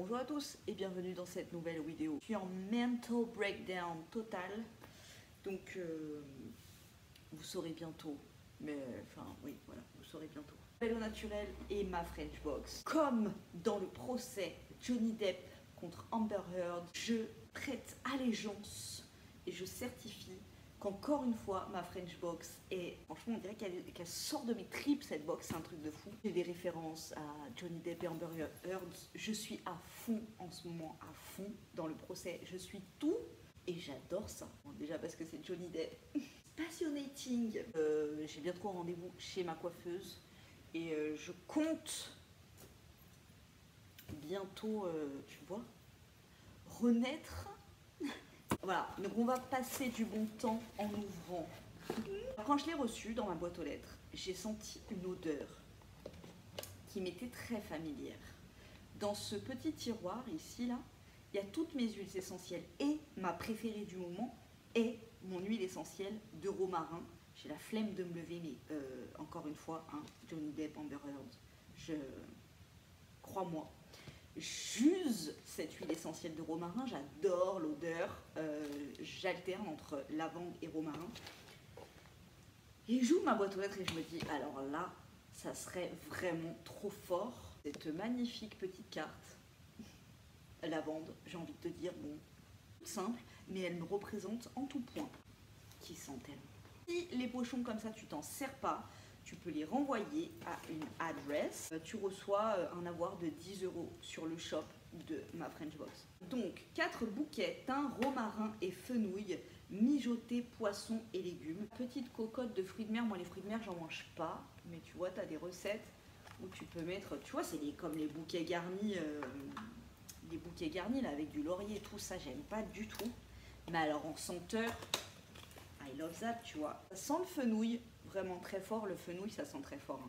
Bonjour à tous et bienvenue dans cette nouvelle vidéo. Je suis en mental breakdown total, donc vous saurez bientôt, mais enfin oui voilà, vous saurez bientôt. Au naturel et ma French box. Comme dans le procès Johnny Depp contre Amber Heard, je prête allégeance et je certifie qu'encore une fois ma French box est, franchement on dirait qu'elle sort de mes tripes cette box, c'est un truc de fou. J'ai des références à Johnny Depp et Amber Heard, je suis à fond en ce moment, à fond dans le procès, je suis tout et j'adore ça. Bon, déjà parce que c'est Johnny Depp. Passionnating, j'ai bientôt rendez-vous chez ma coiffeuse et je compte bientôt, tu vois, renaître. Voilà, donc on va passer du bon temps en ouvrant. Quand je l'ai reçu dans ma boîte aux lettres, j'ai senti une odeur qui m'était très familière. Dans ce petit tiroir ici, là, il y a toutes mes huiles essentielles et ma préférée du moment est mon huile essentielle de romarin. J'ai la flemme de me lever, mais encore une fois, hein, Johnny Depp, Amber Heard, crois-moi. J'use cette huile essentielle de romarin, j'adore l'odeur, j'alterne entre lavande et romarin. Et j'ouvre ma boîte aux lettres et je me dis, alors là, ça serait vraiment trop fort. Cette magnifique petite carte, lavande, j'ai envie de te dire, bon, simple, mais elle me représente en tout point. Qui sent-elle? Si les pochons comme ça, tu t'en sers pas, tu peux les renvoyer à une adresse. Tu reçois un avoir de 10 € sur le shop de ma French box. Donc, 4 bouquets, thym, romarin et fenouil, mijotés, poissons et légumes. Petite cocotte de fruits de mer. Moi, les fruits de mer, j'en mange pas. Mais tu vois, tu as des recettes où tu peux mettre... Tu vois, c'est comme les bouquets garnis. Les bouquets garnis, là, avec du laurier et tout ça, j'aime pas du tout. Mais alors, en senteur... I love that, tu vois. Ça sent le fenouil, vraiment très fort. Le fenouil, ça sent très fort.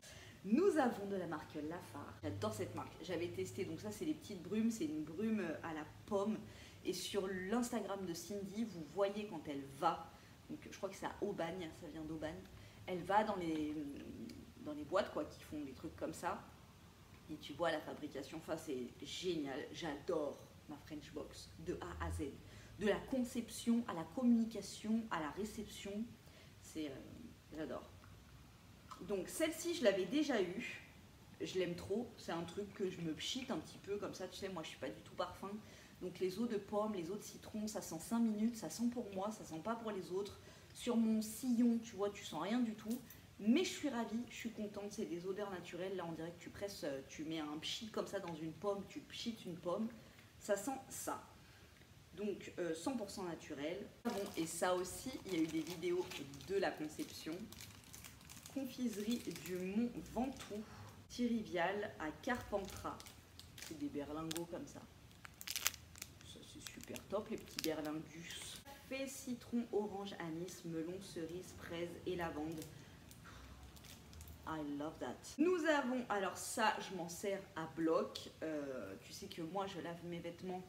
Nous avons de la marque Lafarge. J'adore cette marque. J'avais testé, donc ça, c'est les petites brumes. C'est une brume à la pomme. Et sur l'Instagram de Cindy, vous voyez quand elle va. Donc, je crois que c'est à Aubagne, ça vient d'Aubagne. Elle va dans les boîtes, quoi, qui font des trucs comme ça. Et tu vois la fabrication. Enfin, c'est génial. J'adore ma French box de A à Z. De la conception à la communication, à la réception, j'adore. Donc celle-ci, je l'avais déjà eue, je l'aime trop, c'est un truc que je me pchite un petit peu, comme ça, tu sais, moi je suis pas du tout parfum. Donc les eaux de pomme, les eaux de citron, ça sent 5 minutes, ça sent pour moi, ça sent pas pour les autres. Sur mon sillon, tu vois, tu sens rien du tout. Mais je suis ravie, je suis contente, c'est des odeurs naturelles. Là, on dirait que tu presses, tu mets un pchit comme ça dans une pomme, tu pchites une pomme, ça sent ça. Donc 100% naturel. Bon, et ça aussi, il y a eu des vidéos de la conception. Confiserie du Mont Ventoux, Thirivial à Carpentras. C'est des berlingots comme ça. Ça c'est super top, les petits berlingus. Café, citron, orange, anis, melon, cerise, fraise et lavande. I love that. Nous avons, alors ça, je m'en sers à bloc. Tu sais que moi, je lave mes vêtements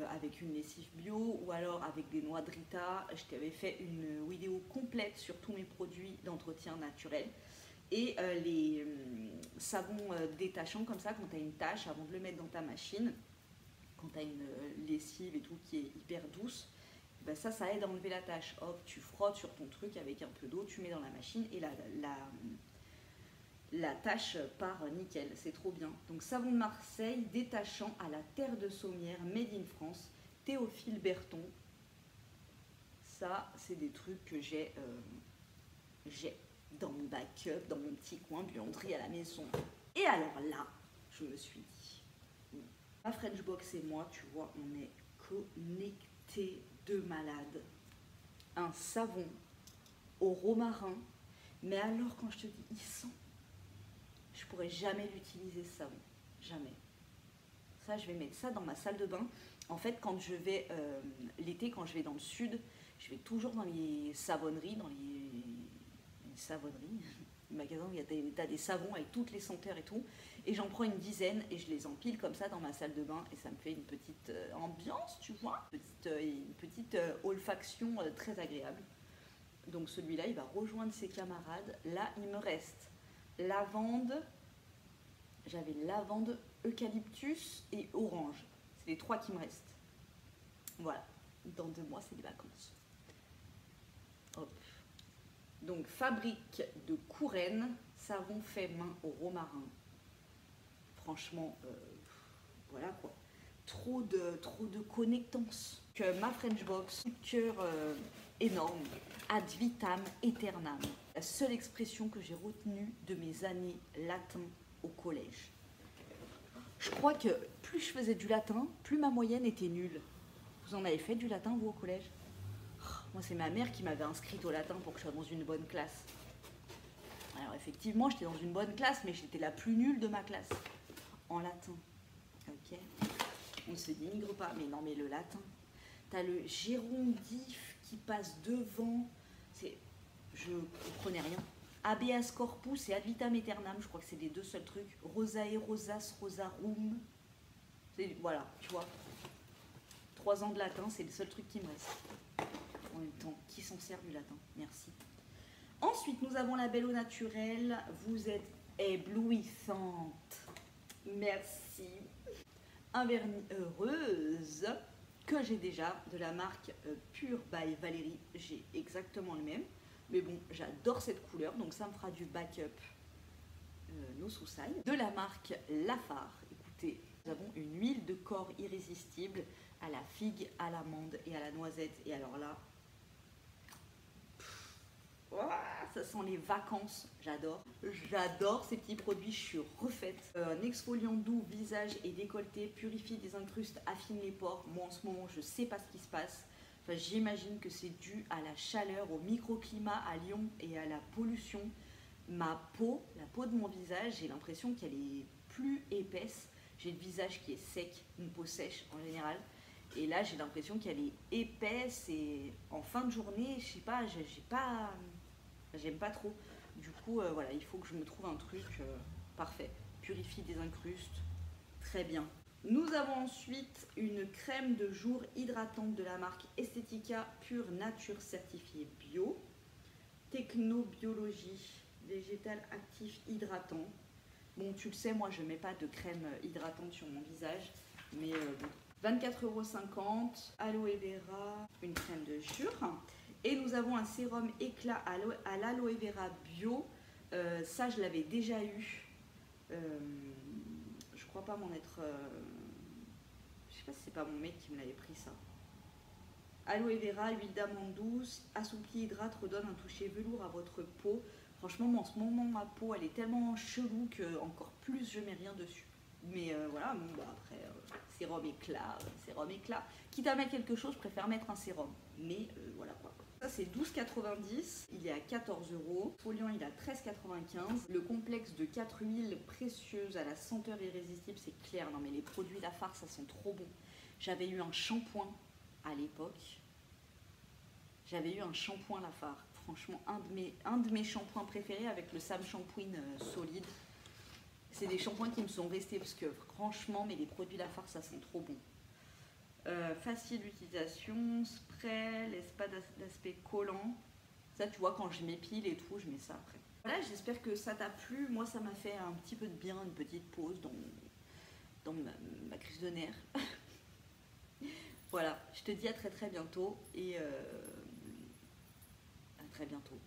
avec une lessive bio ou alors avec des noix de Rita. Je t'avais fait une vidéo complète sur tous mes produits d'entretien naturel. Et les savons détachants comme ça, quand tu as une tache, avant de le mettre dans ta machine, quand tu as une lessive et tout qui est hyper douce, ben ça aide à enlever la tache. Hop, tu frottes sur ton truc avec un peu d'eau, tu mets dans la machine et la tâche part nickel, c'est trop bien. Donc savon de Marseille, détachant à la terre de Sommières, made in France, Théophile Berton. Ça, c'est des trucs que j'ai dans mon backup, dans mon petit coin buanderie à la maison. Et alors là, je me suis dit, ma French box et moi, tu vois, on est connectés de malade. Un savon au romarin, mais alors quand je te dis, il sent, je pourrais jamais l'utiliser ce savon, jamais. Ça, je vais mettre ça dans ma salle de bain. En fait, quand je vais l'été, quand je vais dans le sud, je vais toujours dans les savonneries, les magasins où tu as des savons avec toutes les senteurs et tout. Et j'en prends une dizaine et je les empile comme ça dans ma salle de bain. Et ça me fait une petite ambiance, tu vois, une petite olfaction très agréable. Donc celui-là, il va rejoindre ses camarades. Là, il me reste lavande. J'avais lavande, eucalyptus et orange. C'est les 3 qui me restent. Voilà, dans 2 mois, c'est les vacances. Hop. Donc, fabrique de Courennes, savon fait main au romarin. Franchement, voilà quoi. Trop de connectance. Que ma French Box, cœur énorme, ad vitam aeternam. La seule expression que j'ai retenue de mes années latin au collège. Je crois que plus je faisais du latin, plus ma moyenne était nulle. Vous en avez fait du latin, vous, au collège? Moi, c'est ma mère qui m'avait inscrite au latin pour que je sois dans une bonne classe. Alors, effectivement, j'étais dans une bonne classe, mais j'étais la plus nulle de ma classe. En latin. Ok. On ne se dénigre pas. Mais non, mais le latin. T'as le gérondif qui passe devant. Je comprenais rien. Habeas corpus et ad vitam aeternam, je crois que c'est les 2 seuls trucs. Rosae, rosas, rosarum. Voilà, tu vois. 3 ans de latin, c'est le seul truc qui me reste. En même temps, qui s'en sert du latin? Merci. Ensuite, nous avons la Belle au naturel. Vous êtes éblouissante. Merci. Un vernis heureuse que j'ai déjà de la marque Pure by Valérie. J'ai exactement le même. Mais bon, j'adore cette couleur, donc ça me fera du backup nos sous-sailles. De la marque Lafare. Écoutez, nous avons une huile de corps irrésistible à la figue, à l'amande et à la noisette. Et alors là, ça sent les vacances, j'adore. J'adore ces petits produits, je suis refaite. Un exfoliant doux, visage et décolleté, purifie, désincruste, affine les pores. Moi en ce moment, je sais pas ce qui se passe. Enfin, j'imagine que c'est dû à la chaleur, au microclimat à Lyon et à la pollution. Ma peau, la peau de mon visage, j'ai l'impression qu'elle est plus épaisse. J'ai le visage qui est sec, une peau sèche en général. Et là, j'ai l'impression qu'elle est épaisse et en fin de journée, je sais pas, j'aime pas trop. Du coup, voilà, il faut que je me trouve un truc parfait. Purifie, désincruste, très bien. Nous avons ensuite une crème de jour hydratante de la marque Estetica Pure Nature certifiée bio. Technobiologie, végétal actif hydratant. Bon, tu le sais, moi je mets pas de crème hydratante sur mon visage, mais bon. 24,50 €, aloe vera, une crème de jour. Et nous avons un sérum éclat à l'aloe vera bio. Ça, je l'avais déjà eu. Je crois pas m'en être... je sais pas si c'est pas mon mec qui me l'avait pris ça. Aloe vera, huile d'amande douce, assouplit, hydrate, redonne un toucher velours à votre peau. Franchement, moi, en ce moment, ma peau, elle est tellement chelou que encore plus je mets rien dessus. Mais voilà, bon, bah, après, sérum éclat. Quitte à mettre quelque chose, je préfère mettre un sérum. Mais voilà quoi. Ça, c'est 12,90 €. Il est à 14 €. Foliant, il est à 13,95 €. Le complexe de 4 huiles précieuses à la senteur irrésistible, c'est clair. Non, mais les produits Lafare, ça sent trop bon. J'avais eu un shampoing à l'époque. J'avais eu un shampoing Lafare. Franchement, un de mes shampoings préférés avec le Sam Shampooing solide. C'est des shampoings qui me sont restés parce que franchement, mais les produits Lafare, ça sent trop bon. Facile d'utilisation, spray, laisse pas d'aspect collant. Ça, tu vois, quand je m'épile et tout, je mets ça après. Voilà, j'espère que ça t'a plu. Moi, ça m'a fait un petit peu de bien, une petite pause dans ma crise de nerfs. Voilà, je te dis à très très bientôt et à très bientôt.